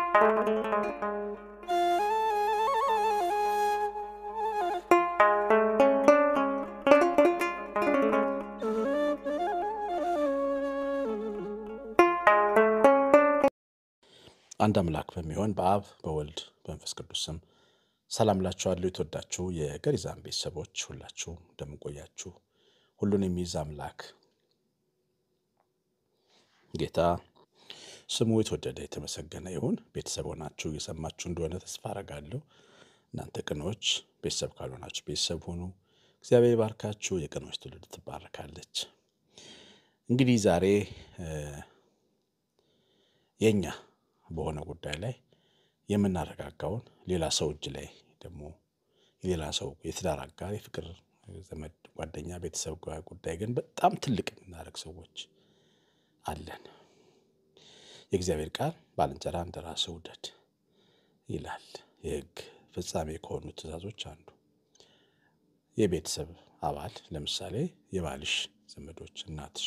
አንድ አምላክ በሚሆን በአብ በወልድ በመንፈስ ቅዱስ ስም ሰላም ላችኋለሁ። የተወዳችሁ የገሪዛን ቤተሰቦች ሁላችሁ እንደምንቆያችሁ ሁሉን የሚይዝ አምላክ ጌታ ስሙ የተወደደ የተመሰገነ ይሁን። ቤተሰብ ሆናችሁ እየሰማችሁ እንደሆነ ተስፋ አደርጋለሁ። እናንተ ቅኖች ቤተሰብ ካልሆናችሁ ቤተሰብ ሁኑ። እግዚአብሔር ይባርካችሁ። የቅኖች ትውልድ ትባረካለች። እንግዲህ ዛሬ የኛ በሆነ ጉዳይ ላይ የምናረጋጋውን ሌላ ሰው እጅ ላይ ደግሞ የሌላ ሰው የትዳር አጋር የፍቅር ዘመድ ጓደኛ ቤተሰብ ጉዳይ ግን በጣም ትልቅ የምናደርግ ሰዎች አለን። የእግዚአብሔር ቃል ባልንጀራህን እንደራስህ ውደድ ይላል። የሕግ ፍጻሜ ከሆኑ ትእዛዞች አንዱ የቤተሰብ አባል ለምሳሌ የባልሽ ዘመዶች እናት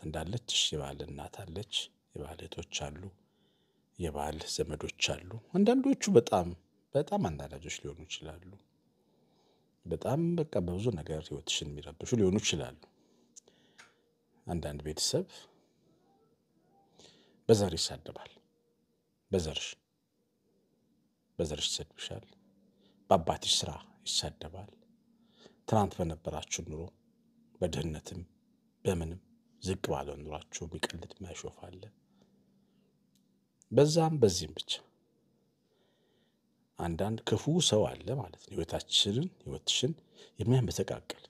እንዳለችሽ የባል እናት አለች፣ የባል እህቶች አሉ፣ የባል ዘመዶች አሉ። አንዳንዶቹ በጣም አንዳላጆች ሊሆኑ ይችላሉ። በጣም በቃ በብዙ ነገር ህይወትሽን የሚረብሹ ሊሆኑ ይችላሉ። አንዳንድ ቤተሰብ በዘር ይሳደባል። በዘርሽ ይሰድብሻል። በአባትሽ ስራ ይሳደባል። ትናንት በነበራችሁ ኑሮ በድህነትም በምንም ዝቅ ባለው ኑሯችሁ የሚቀልድ የሚያሾፍ አለ። በዛም በዚህም ብቻ አንዳንድ ክፉ ሰው አለ ማለት ነው። ህይወትሽን የሚያመሰቃቅል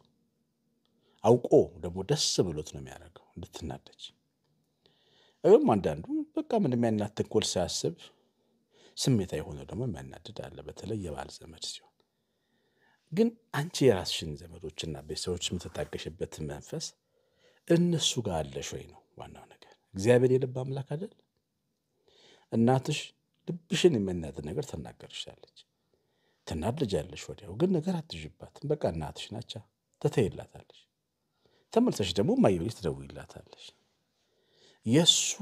አውቆ ደግሞ ደስ ብሎት ነው የሚያደርገው እንድትናደጅ። አንዳንዱ በቃ ምንም ያናት ተንኮል ሳያስብ ስሜታዊ ሆኖ ደግሞ የሚያናድድ አለ፣ በተለይ የባል ዘመድ ሲሆን። ግን አንቺ የራስሽን ዘመዶችና ቤተሰቦች የምትታገሽበት መንፈስ እነሱ ጋር አለሽ ወይ ነው ዋናው ነገር። እግዚአብሔር የልብ አምላክ አይደል? እናትሽ ልብሽን የሚያናድድ ነገር ትናገርሻለች፣ ትናደጃለሽ። ወዲያው ግን ነገር አትይዥባትም። በቃ እናትሽ ናቻ ትተይላታለሽ። ተመልሰሽ ደግሞ ማይብሪ ትደውይላታለሽ። የሱ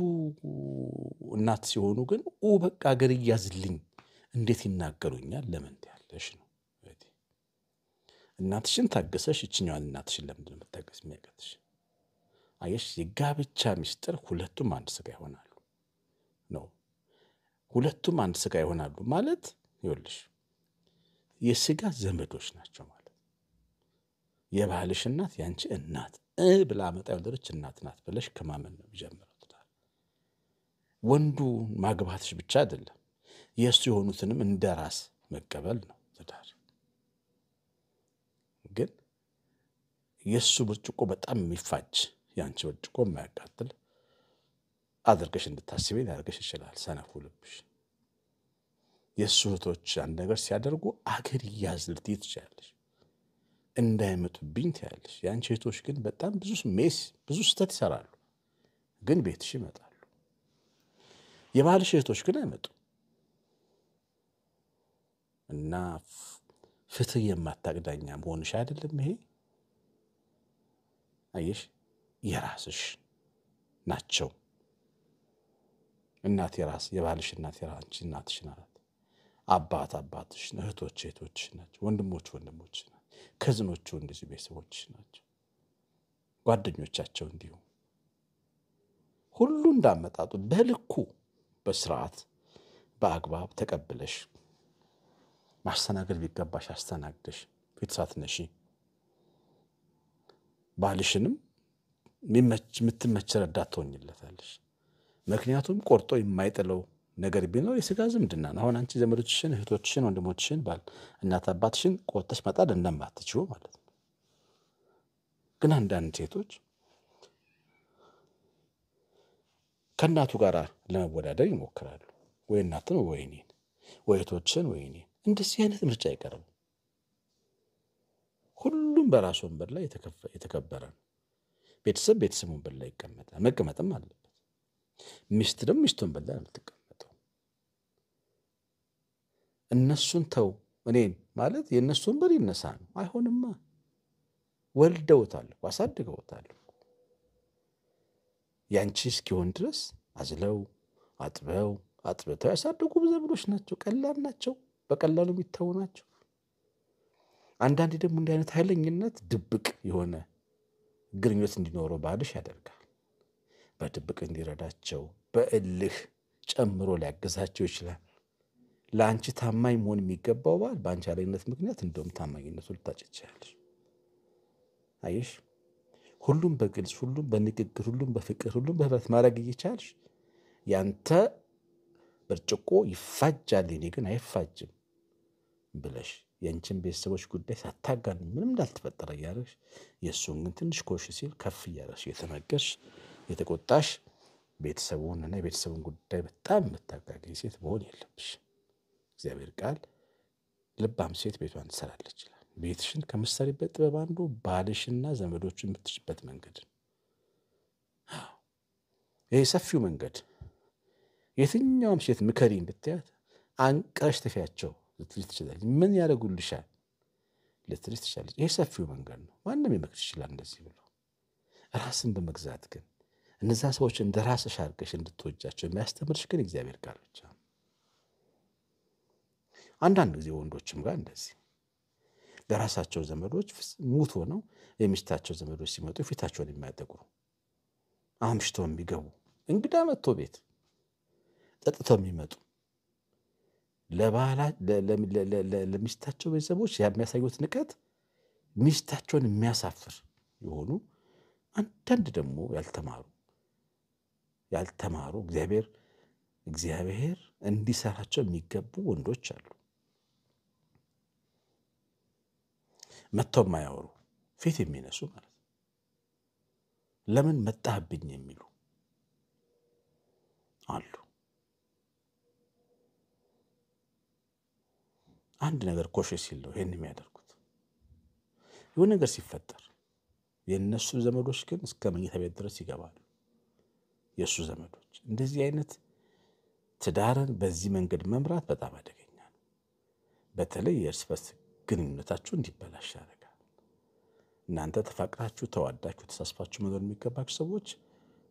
እናት ሲሆኑ ግን በቃ አገር ይያዝልኝ እንዴት ይናገሩኛል ለምን ያለሽ ነው። እናትሽን ታገሰሽ እቺኛዋን እናትሽን ለምንድን ነው የምታገስ የሚያቀትሽ? አየሽ፣ የጋብቻ ሚስጥር ሁለቱም አንድ ስጋ ይሆናሉ ነው። ሁለቱም አንድ ስጋ ይሆናሉ ማለት ይኸውልሽ የስጋ ዘመዶች ናቸው ማለት። የባልሽ እናት ያንቺ እናት ብላ መጣ ያወለደች እናት ናት ብለሽ ከማመን ነው የሚጀምረው ትዳር። ወንዱ ማግባትሽ ብቻ አይደለም የእሱ የሆኑትንም እንደራስ መቀበል ነው ትዳር። ግን የእሱ ብርጭቆ በጣም የሚፋጅ ያንቺ ብርጭቆ የማያቃጥል አድርገሽ እንድታስቢ ሊያደርግሽ ይችላል ሰነፉ ልብሽ። የእሱ እህቶች አንድ ነገር ሲያደርጉ አገር ይያዝ ልትይ ትችያለሽ፣ እንዳይመጡብኝ ትያለሽ። የአንቺ እህቶች ግን በጣም ብዙ ስህተት ይሰራሉ፣ ግን ቤትሽ ይመጣሉ። የባልሽ እህቶች ግን አይመጡም። እና ፍትህ የማታቅዳኛ መሆንሽ አይደለም ይሄ። አየሽ፣ የራስሽ ናቸው። እናት የባልሽ እናት የራንቺ እናትሽ ናት። አባትሽ፣ እህቶች እህቶችሽ ናቸው። ወንድሞች ናቸው። ከዝኖቹ እንደዚህ ቤተሰቦችሽ ናቸው። ጓደኞቻቸው እንዲሁ። ሁሉ እንዳመጣጡ በልኩ በስርዓት በአግባብ ተቀብለሽ ማስተናገድ ቢገባሽ አስተናግደሽ ፊት ሳትነሺ ባልሽንም የምትመች ረዳት ትሆኝለታለሽ። ምክንያቱም ቆርጦ የማይጥለው ነገር ቢኖር የስጋ ዝምድና ነው። አሁን አንቺ ዘመዶችሽን፣ እህቶችሽን፣ ወንድሞችሽን፣ ባል እናት አባትሽን ቆርጠሽ መጣል እንደማትችው ማለት ነው። ግን አንዳንድ ሴቶች ከእናቱ ጋር ለመወዳደር ይሞክራሉ። ወይ እናትን ወይ እኔን፣ ወይ እህቶችን ወይ እኔን። እንደዚህ አይነት ምርጫ አይቀርም። ሁሉም በራሱ ወንበር ላይ የተከበረ ነው። ቤተሰብ ወንበር ላይ ይቀመጣል፣ መቀመጥም አለበት። ሚስት ደግሞ ሚስት ወንበር ላይ የምትቀመጠው። እነሱን ተው እኔን ማለት የእነሱ ወንበር ይነሳ ነው። አይሆንማ። ወልደውታል፣ አሳድገውታል። ያንቺ እስኪሆን ድረስ አዝለው አጥበው አጥብተው ያሳደጉ ዘመዶች ናቸው። ቀላል ናቸው፣ በቀላሉ የሚታዩ ናቸው። አንዳንዴ ደግሞ እንዲህ አይነት ኃይለኝነት ድብቅ የሆነ ግንኙነት እንዲኖረው ባልሽ ያደርጋል። በድብቅ እንዲረዳቸው በእልህ ጨምሮ ሊያግዛቸው ይችላል። ለአንቺ ታማኝ መሆን የሚገባው ባል በአንቺ ኃይለኝነት ምክንያት እንደውም ታማኝነቱን ልታጭ ትችያለሽ። አየሽ፣ ሁሉም በግልጽ ሁሉም በንግግር ሁሉም በፍቅር ሁሉም በህብረት ማድረግ እየቻልሽ ያንተ ብርጭቆ ይፋጃል የኔ ግን አይፋጅም ብለሽ የአንቺን ቤተሰቦች ጉዳይ ሳታጋን ምንም እንዳልተፈጠረ እያደረግሽ የእሱን ግን ትንሽ ኮሽ ሲል ከፍ እያደረግሽ የተመገርሽ የተቆጣሽ ቤተሰቡንና የቤተሰቡን ጉዳይ በጣም የምታጋገኝ ሴት መሆን የለብሽ። እግዚአብሔር ቃል ልባም ሴት ቤቷን ትሰራለች ይላል። ቤትሽን ከምትሰሪበት ጥበብ አንዱ ባልሽና ዘመዶችን የምትሽበት መንገድ። ይሄ ሰፊው መንገድ የትኛውም ሴት ምከሪ እንድትያት አንቀሽ ትፊያቸው ልትልሽ ትችላለች። ምን ያደርጉልሻል ልትልሽ ትችላለች። ይሄ ሰፊው መንገድ ነው። ማንም ይመክርሽ ይችላል እንደዚህ ብሎ። ራስን በመግዛት ግን እነዛ ሰዎች እንደ ራስሽ አድርገሽ እንድትወጃቸው የሚያስተምርሽ ግን እግዚአብሔር ቃል ብቻ ነው። አንዳንድ ጊዜ ወንዶችም ጋር እንደዚህ ለራሳቸው ዘመዶች ሙት ሆነው የሚስታቸው ዘመዶች ሲመጡ ፊታቸውን የሚያጠቁሩ አምሽተው የሚገቡ እንግዳ መጥቶ ቤት ጠጥተው የሚመጡ ለሚስታቸው ቤተሰቦች የሚያሳዩት ንቀት ሚስታቸውን የሚያሳፍር የሆኑ አንዳንድ ደግሞ ያልተማሩ እግዚአብሔር እንዲሰራቸው የሚገቡ ወንዶች አሉ። መጥተው የማያወሩ ፊት የሚነሱ ማለት ነው። ለምን መጣህብኝ የሚሉ አሉ። አንድ ነገር ኮሽ ሲል ነው ይሄን የሚያደርጉት። የሆነ ነገር ሲፈጠር የነሱ ዘመዶች ግን እስከ መኝታ ቤት ድረስ ይገባሉ። የሱ ዘመዶች እንደዚህ አይነት ትዳርን በዚህ መንገድ መምራት በጣም አደገኛ ነው። በተለይ የእርስ በርስ ግንኙነታችሁ እንዲበላሽ ያደርጋል። እናንተ ተፋቅራችሁ ተዋዳችሁ ተሳስፋችሁ መኖር የሚገባችሁ ሰዎች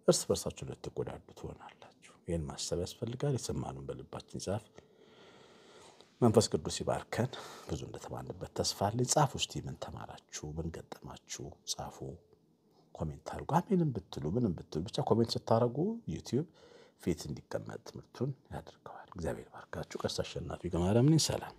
እርስ በርሳችሁ ልትጎዳዱ ትሆናላችሁ። ይህን ማሰብ ያስፈልጋል። የሰማነውን በልባችን ጻፍ። መንፈስ ቅዱስ ይባርከን። ብዙ እንደተማርንበት ተስፋ አለኝ። ጻፉ እስቲ ምን ተማራችሁ? ምን ገጠማችሁ? ጻፉ። ኮሜንት አድርጉ። አሜንም ብትሉ ምንም ብትሉ ብቻ ኮሜንት ስታደርጉ ዩቲዩብ ፊት እንዲቀመጥ ትምህርቱን ያደርገዋል። እግዚአብሔር ይባርካችሁ። ቀሲስ አሸናፊ ገብረማርያም ነኝ። ሰላም